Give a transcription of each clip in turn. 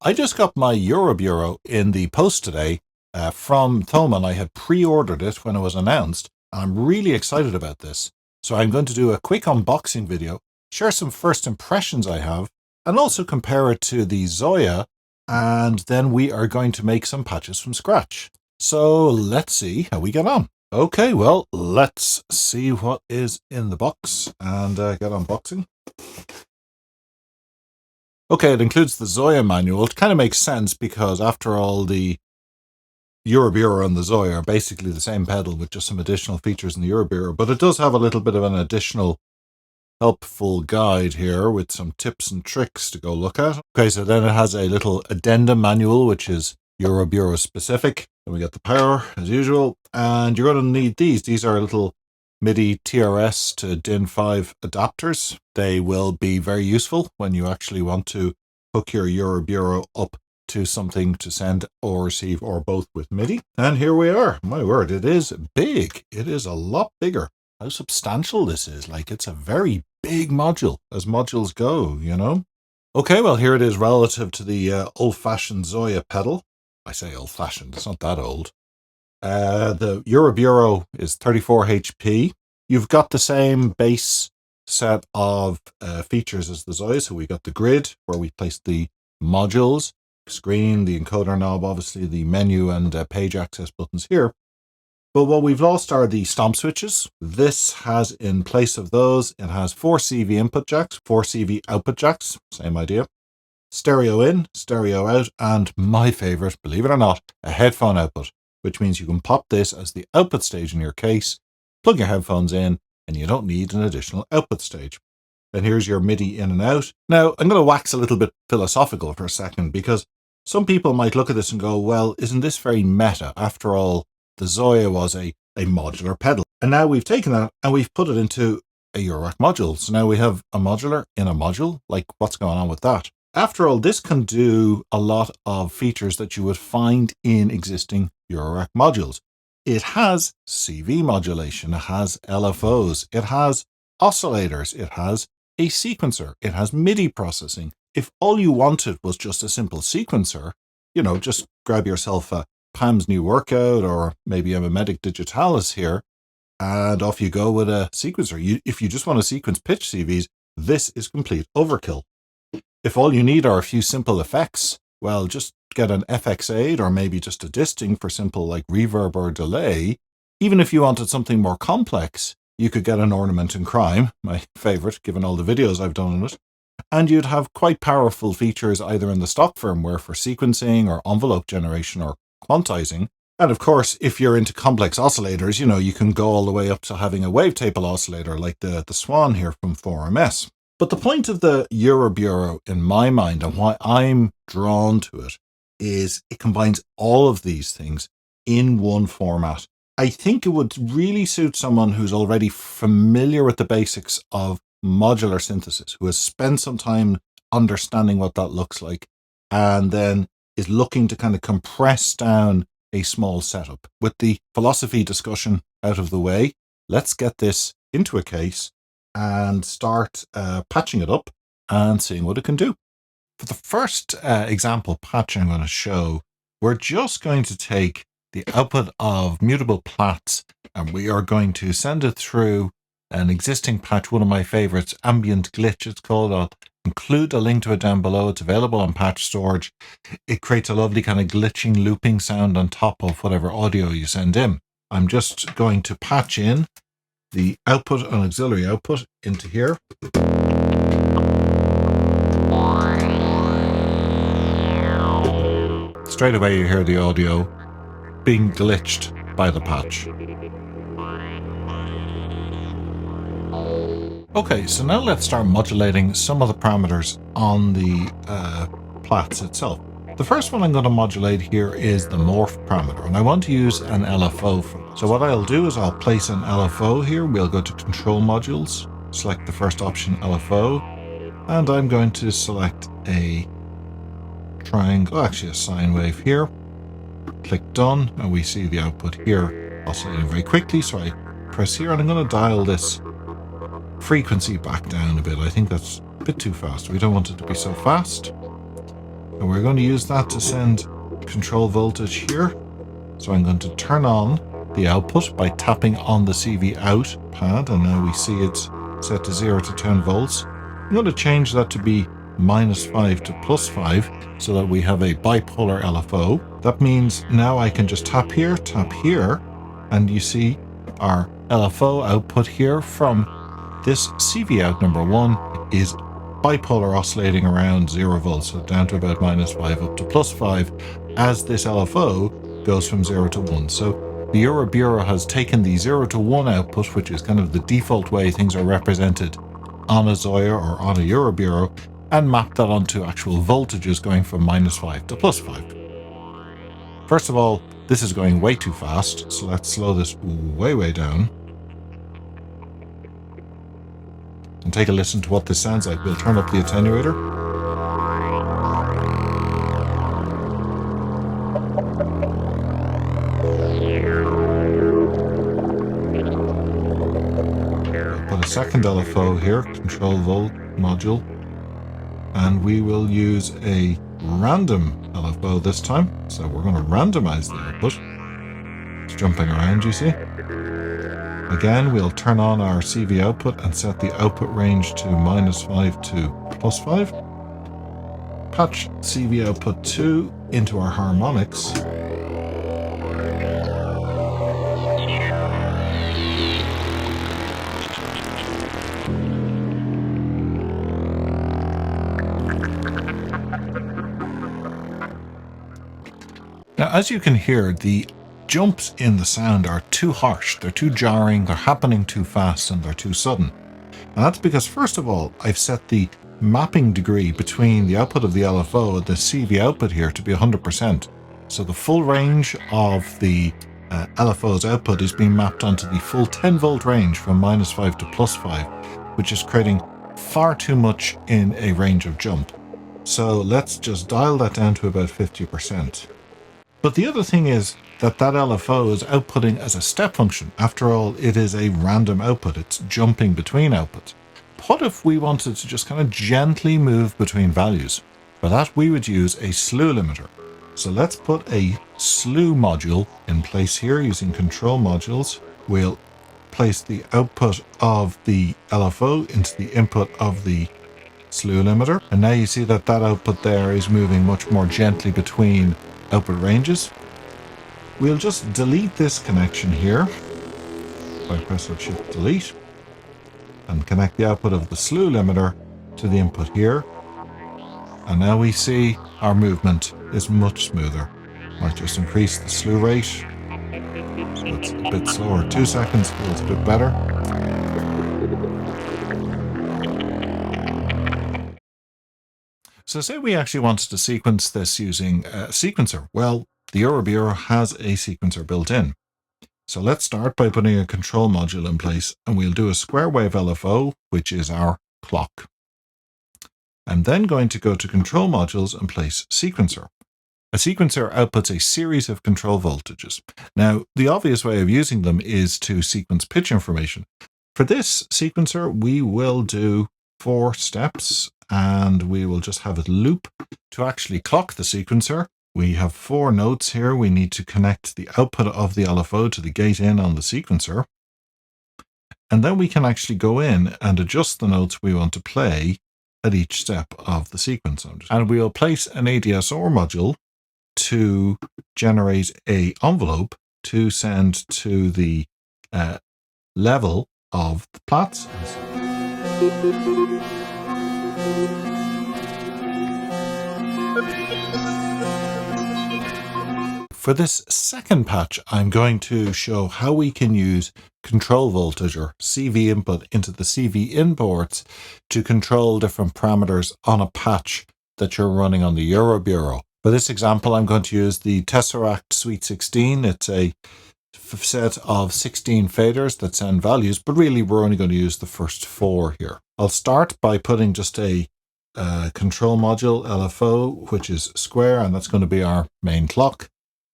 I just got my Eurobureau in the post today from Thomann. I had pre-ordered it when it was announced. I'm really excited about this. So I'm going to do a quick unboxing video, share some first impressions I have, and also compare it to the Zoya, and then we are going to make some patches from scratch. So let's see how we get on. Okay, well, let's see what is in the box and get unboxing. Okay, it includes the Zoya manual. It kind of makes sense because, after all, the Eurobureau and the Zoya are basically the same pedal with just some additional features in the Eurobureau. But it does have a little bit of an additional helpful guide here with some tips and tricks to go look at. Okay, so then it has a little addendum manual, which is Eurobureau specific. Then we get the power, as usual. And you're going to need these. These are little MIDI TRS to DIN5 adapters. They will be very useful when you actually want to hook your Eurobureau up to something to send or receive, or both, with MIDI. And here we are. My word, it is big. It is a lot bigger. How substantial this is. Like, it's a very big module, as modules go, you know? Okay, well, here it is relative to the old-fashioned Zoya pedal. I say old-fashioned, it's not that old. The Eurobureau is 34 HP. You've got the same base set of features as the Zoya. So we got the grid where we place the modules, screen, the encoder knob, obviously the menu and page access buttons here. But what we've lost are the stomp switches. This has, in place of those, it has 4 CV input jacks, 4 CV output jacks, same idea. Stereo in, stereo out, and my favorite, believe it or not, a headphone output, which means you can pop this as the output stage in your case, plug your headphones in, and you don't need an additional output stage. Then here's your MIDI in and out. Now, I'm going to wax a little bit philosophical for a second, because some people might look at this and go, well, isn't this very meta? After all, the Zoya was a modular pedal. And now we've taken that and we've put it into a Eurorack module. So now we have a modular in a module. Like, what's going on with that? After all, this can do a lot of features that you would find in existing Eurorack modules. It has CV modulation, it has LFOs, it has oscillators, it has a sequencer, it has MIDI processing. If all you wanted was just a simple sequencer, you know, just grab yourself a Pam's New Workout or maybe a Memetic Digitalis here, and off you go with a sequencer. If you just want to sequence pitch CVs, this is complete overkill. If all you need are a few simple effects, well, just get an FX8 or maybe just a disting for simple like reverb or delay. Even if you wanted something more complex, you could get an Ornament in Crime, my favorite, given all the videos I've done on it. And you'd have quite powerful features either in the stock firmware for sequencing or envelope generation or quantizing. And of course, if you're into complex oscillators, you know, you can go all the way up to having a wavetable oscillator like the Swan here from 4MS. But the point of the Eurobureau, in my mind, and why I'm drawn to it, is it combines all of these things in one format. I think it would really suit someone who's already familiar with the basics of modular synthesis, who has spent some time understanding what that looks like, and then is looking to kind of compress down a small setup. With the philosophy discussion out of the way, let's get this into a case and start patching it up and seeing what it can do. For the first example patch I'm going to show, we're just going to take the output of Mutable Plats and we are going to send it through an existing patch, one of my favorites, Ambient Glitch it's called. I'll include a link to it down below. It's available on Patch Storage. It creates a lovely kind of glitching, looping sound on top of whatever audio you send in. I'm just going to patch in the output and auxiliary output into here. Straight away you hear the audio being glitched by the patch. Okay, so now let's start modulating some of the parameters on the Plats itself. The first one I'm going to modulate here is the morph parameter, and I want to use an LFO for it. So what I'll do is I'll place an LFO here. We'll go to Control Modules, select the first option, LFO, and I'm going to select a triangle, actually a sine wave here. Click Done, and we see the output here oscillating very quickly. So I press here, and I'm going to dial this frequency back down a bit. I think that's a bit too fast. We don't want it to be so fast. And we're going to use that to send control voltage here. So I'm going to turn on the output by tapping on the CV out pad, and now we see it's set to 0 to 10 volts. I'm going to change that to be -5 to +5 so that we have a bipolar LFO. That means now I can just tap here, and you see our LFO output here from this CV out number 1 is bipolar, oscillating around 0 volts, so down to about -5 up to +5 as this LFO goes from 0 to 1. So the Eurobureau has taken the 0 to 1 output, which is kind of the default way things are represented on a Zoya or on a Eurobureau, and mapped that onto actual voltages going from -5 to +5. First of all, this is going way too fast, so let's slow this way down. And take a listen to what this sounds like. We'll turn up the attenuator. We'll put a second LFO here, control volt module, and we will use a random LFO this time. So we're going to randomize the output. It's jumping around, you see. Again, we'll turn on our CV output and set the output range to -5 to +5. Patch CV output 2 into our harmonics. Now, as you can hear, the jumps in the sound are too harsh, they're too jarring, they're happening too fast, and they're too sudden. And that's because, first of all, I've set the mapping degree between the output of the LFO and the CV output here to be 100%. So the full range of the LFO's output is being mapped onto the full 10 volt range from -5 to +5, which is creating far too much in a range of jump. So let's just dial that down to about 50%. But the other thing is that LFO is outputting as a step function. After all, it is a random output. It's jumping between outputs. What if we wanted to just kind of gently move between values? For that, we would use a slew limiter. So let's put a slew module in place here using control modules. We'll place the output of the LFO into the input of the slew limiter. And now you see that output there is moving much more gently between output ranges. We'll just delete this connection here by pressing Shift Delete and connect the output of the slew limiter to the input here. And now we see our movement is much smoother. Might just increase the slew rate so it's a bit slower. 2 seconds feels a bit better. So say we actually wanted to sequence this using a sequencer. Well, the Eurobureau has a sequencer built in. So let's start by putting a control module in place, and we'll do a square wave LFO, which is our clock. I'm then going to go to control modules and place sequencer. A sequencer outputs a series of control voltages. Now, the obvious way of using them is to sequence pitch information. For this sequencer, we will do 4 steps, and we will just have it loop. To actually clock the sequencer, we have 4 notes here. We need to connect the output of the LFO to the gate in on the sequencer. And then we can actually go in and adjust the notes we want to play at each step of the sequence. And we'll place an ADSR module to generate an envelope to send to the level of the plats. For this second patch, I'm going to show how we can use control voltage or CV input into the CV in ports to control different parameters on a patch that you're running on the Eurobureau. For this example, I'm going to use the Tesseract Sweet 16. It's a set of 16 faders that send values, but really we're only going to use the first 4 here. I'll start by putting just a control module LFO, which is square, and that's going to be our main clock.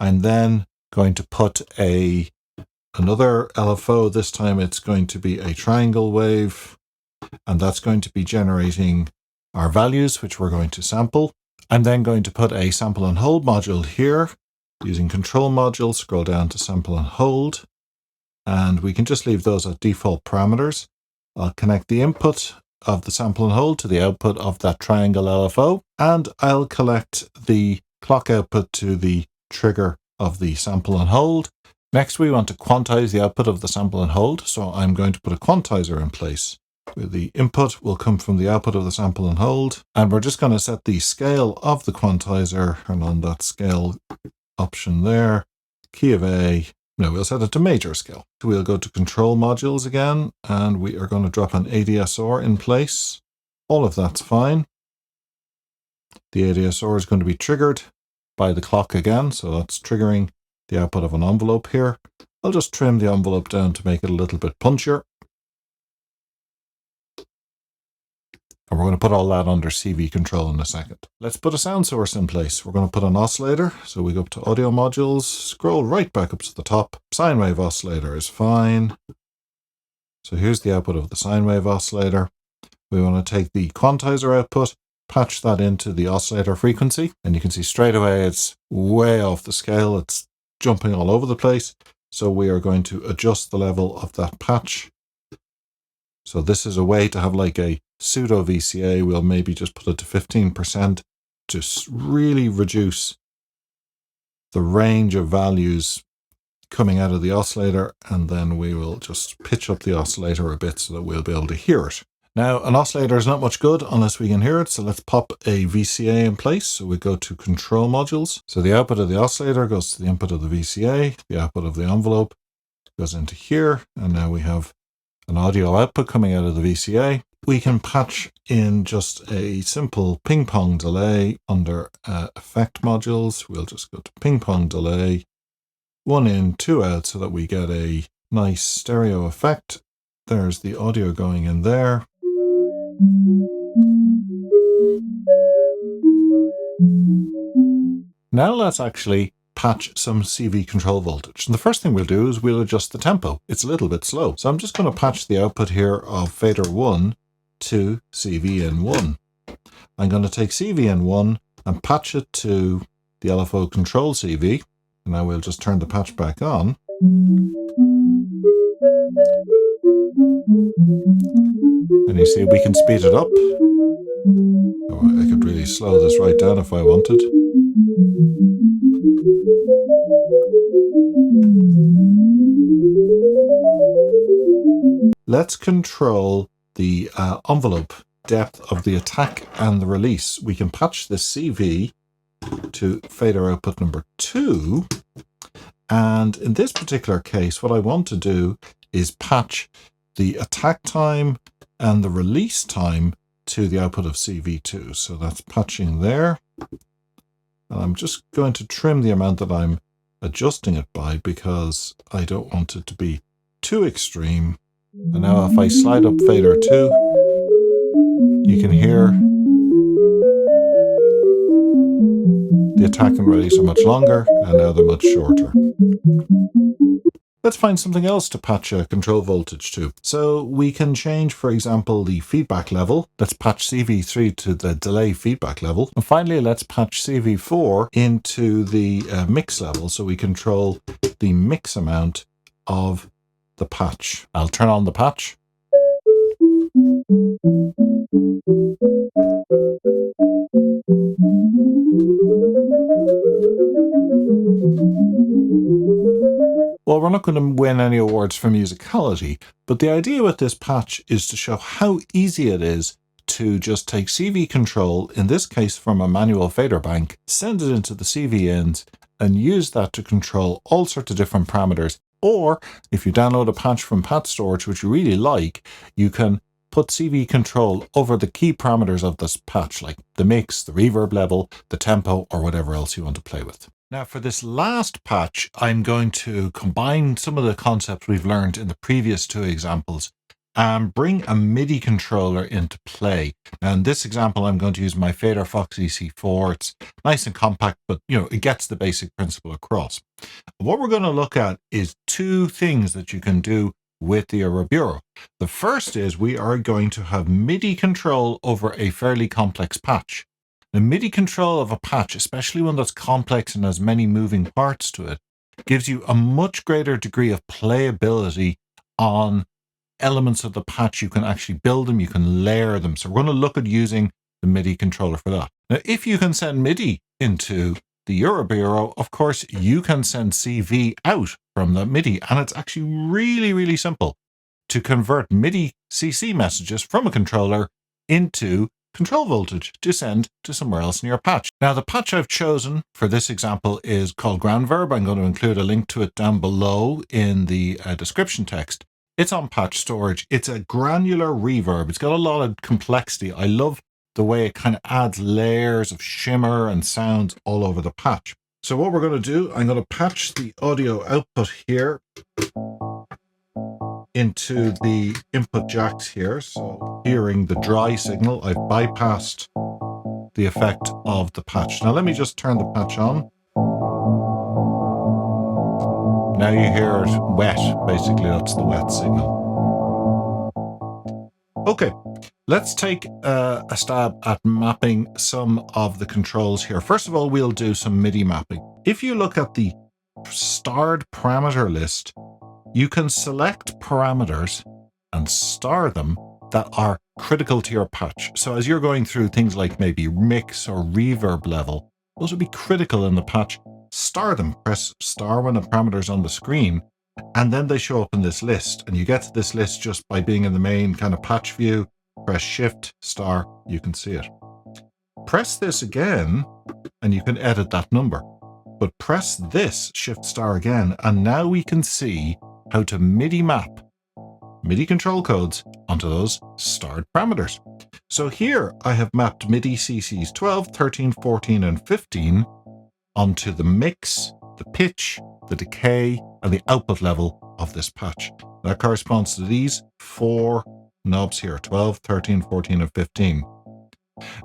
I'm then going to put another LFO. This time it's going to be a triangle wave, and that's going to be generating our values, which we're going to sample. I'm then going to put a sample and hold module here. Using control module, scroll down to sample and hold. And we can just leave those as default parameters. I'll connect the input of the sample and hold to the output of that triangle LFO. And I'll collect the clock output to the trigger of the sample and hold. Next, we want to quantize the output of the sample and hold. So I'm going to put a quantizer in place. The input will come from the output of the sample and hold. And we're just going to set the scale of the quantizer, and on that scale option there, key of A. No, we'll set it to major scale. So we'll go to control modules again, and we are going to drop an ADSR in place. All of that's fine. The ADSR is going to be triggered by the clock again, so that's triggering the output of an envelope here. I'll just trim the envelope down to make it a little bit punchier. And we're going to put all that under CV control in a second. Let's put a sound source in place. We're going to put an oscillator. So we go up to audio modules, scroll right back up to the top. Sine wave oscillator is fine. So here's the output of the sine wave oscillator. We want to take the quantizer output, patch that into the oscillator frequency. And you can see straight away it's way off the scale. It's jumping all over the place. So we are going to adjust the level of that patch. So this is a way to have like a pseudo VCA. We'll maybe just put it to 15% to really reduce the range of values coming out of the oscillator, and then we will just pitch up the oscillator a bit so that we'll be able to hear it. Now, an oscillator is not much good unless we can hear it, so let's pop a VCA in place. So we go to control modules. So the output of the oscillator goes to the input of the VCA, the output of the envelope goes into here, and now we have an audio output coming out of the VCA. We can patch in just a simple ping pong delay under effect modules. We'll just go to ping pong delay, 1 in, 2 out, so that we get a nice stereo effect. There's the audio going in there. Now let's actually patch some CV control voltage. And the first thing we'll do is we'll adjust the tempo. It's a little bit slow. So I'm just going to patch the output here of fader 1 to CVN1. I'm going to take CVN1 and patch it to the LFO control CV. And now we'll just turn the patch back on. And you see we can speed it up. Oh, I could really slow this right down if I wanted. Let's control the envelope depth of the attack and the release. We can patch the CV to fader output number 2. And in this particular case, what I want to do is patch the attack time and the release time to the output of CV2. So that's patching there. And I'm just going to trim the amount that I'm adjusting it by because I don't want it to be too extreme. And now if I slide up fader 2, you can hear the attack and release are much longer, and now they're much shorter. Let's find something else to patch a control voltage to. So we can change, for example, the feedback level. Let's patch CV3 to the delay feedback level. And finally, let's patch CV4 into the mix level so we control the mix amount of the patch. I'll turn on the patch. Well, we're not going to win any awards for musicality, but the idea with this patch is to show how easy it is to just take CV control, in this case from a manual fader bank, send it into the CV ins, and use that to control all sorts of different parameters. Or if you download a patch from Patch Storage, which you really like, you can put CV control over the key parameters of this patch, like the mix, the reverb level, the tempo, or whatever else you want to play with. Now for this last patch, I'm going to combine some of the concepts we've learned in the previous 2 examples and bring a MIDI controller into play. Now in this example, I'm going to use my Fader Fox EC4. It's nice and compact, but it gets the basic principle across. What we're going to look at is 2 things that you can do with the Aura Bureau. The first is we are going to have MIDI control over a fairly complex patch. The MIDI control of a patch, especially one that's complex and has many moving parts to it, gives you a much greater degree of playability on elements of the patch. You can actually build them, you can layer them. So we're going to look at using the MIDI controller for that. Now, if you can send MIDI into the Eurobureau, of course, you can send CV out from the MIDI. And it's actually really, really simple to convert MIDI CC messages from a controller into control voltage to send to somewhere else in your patch. Now, the patch I've chosen for this example is called Groundverb. I'm going to include a link to it down below in the description text. It's on Patch Storage. It's a granular reverb. It's got a lot of complexity. I love the way it kind of adds layers of shimmer and sounds all over the patch. So what we're going to do, I'm going to patch the audio output here into the input jacks here. So hearing the dry signal, I've bypassed the effect of the patch. Now let me just turn the patch on. Now you hear it wet, basically that's the wet signal. Okay, let's take a stab at mapping some of the controls here. First of all, we'll do some MIDI mapping. If you look at the starred parameter list, you can select parameters and star them that are critical to your patch. So as you're going through things like maybe mix or reverb level, those would be critical in the patch. Star them, press star when the parameter's on the screen, and then they show up in this list. And you get to this list just by being in the main kind of patch view. Press shift star, you can see it. Press this again and you can edit that number. But press this shift star again, and now we can see how to MIDI map MIDI control codes onto those starred parameters. So here I have mapped MIDI CCs 12, 13, 14, and 15 onto the mix, the pitch, the decay, and the output level of this patch. That corresponds to these 4 knobs here, 12, 13, 14, and 15.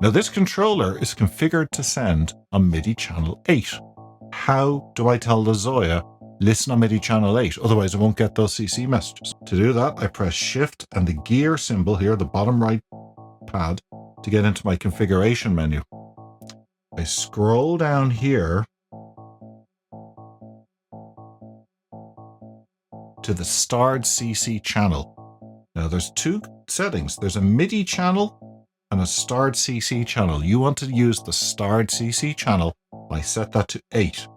Now this controller is configured to send on MIDI channel 8. How do I tell the Zoya, listen on MIDI channel 8, otherwise I won't get those CC messages? To do that, I press shift and the gear symbol here, the bottom right pad, to get into my configuration menu. I scroll down here to the starred CC channel. Now there's 2 settings. There's a MIDI channel and a starred CC channel. You want to use the starred CC channel. I set that to 8.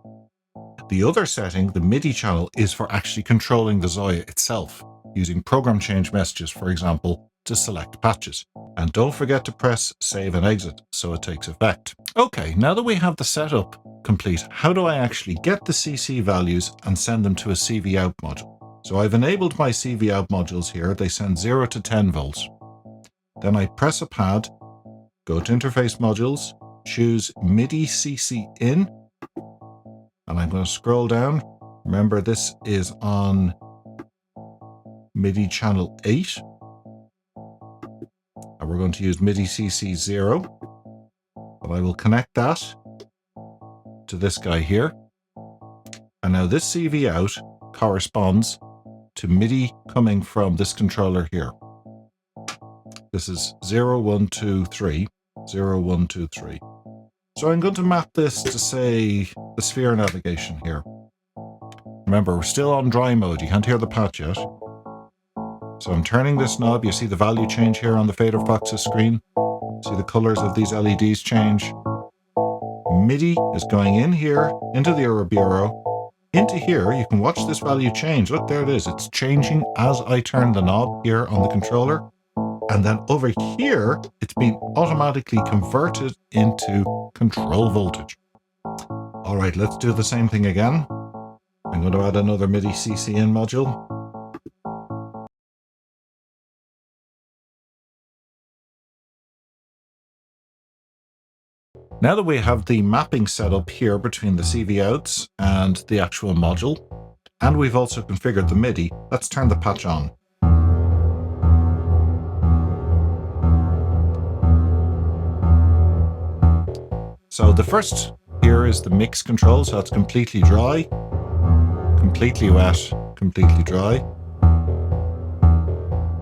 The other setting, the MIDI channel, is for actually controlling the Zoya itself, using program change messages, for example, to select patches. And don't forget to press save and exit so it takes effect. Okay, now that we have the setup complete, how do I actually get the CC values and send them to a CV out module? So I've enabled my CV out modules here. They send 0 to 10 volts. Then I press a pad, go to interface modules, choose MIDI CC in, and I'm going to scroll down. Remember, this is on MIDI channel 8. And we're going to use MIDI CC 0. But I will connect that to this guy here. And now this CV out corresponds to MIDI coming from this controller here. This is 0, 1, 2, 3. 0, 1, 2, 3. So I'm going to map this to, say, the sphere navigation here. Remember, we're still on dry mode. You can't hear the patch yet. So I'm turning this knob. You see the value change here on the Fader Fox's screen. See the colors of these LEDs change. MIDI is going in here, into the Eurobureau. Into here, you can watch this value change. Look, there it is. It's changing as I turn the knob here on the controller. And then over here, it's been automatically converted into control voltage. All right, let's do the same thing again. I'm going to add another MIDI CC in module. Now that we have the mapping set up here between the CV outs and the actual module, and we've also configured the MIDI, let's turn the patch on. So the first here is the mix control, so it's completely dry, completely wet, completely dry.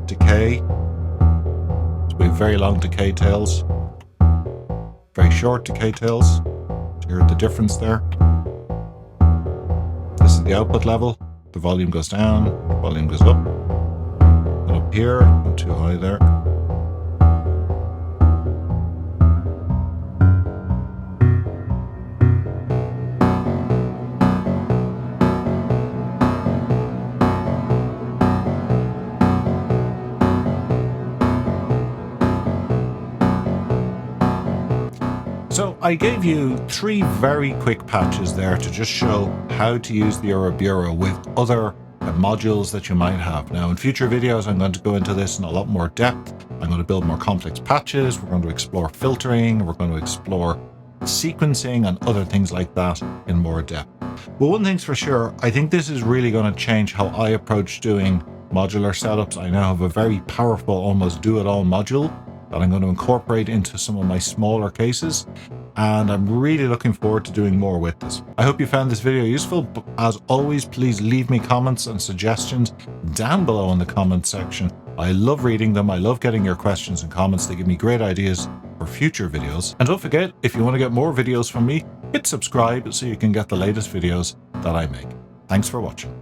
Decay, so we have very long decay tails. very short decay tails. You heard the difference there. This is the output level. The volume goes down, volume goes up. And up here, not too high there. So I gave you 3 very quick patches there to just show how to use the Eurobureau with other modules that you might have. Now in future videos I'm going to go into this in a lot more depth. I'm going to build more complex patches, we're going to explore filtering, we're going to explore sequencing and other things like that in more depth. But one thing's for sure, I think this is really going to change how I approach doing modular setups. I now have a very powerful, almost do-it-all module that I'm going to incorporate into some of my smaller cases, and I'm really looking forward to doing more with this. I hope you found this video useful, but as always, please leave me comments and suggestions down below in the comments section. I love reading them, I love getting your questions and comments, they give me great ideas for future videos. And don't forget, if you want to get more videos from me, hit subscribe so you can get the latest videos that I make. Thanks for watching.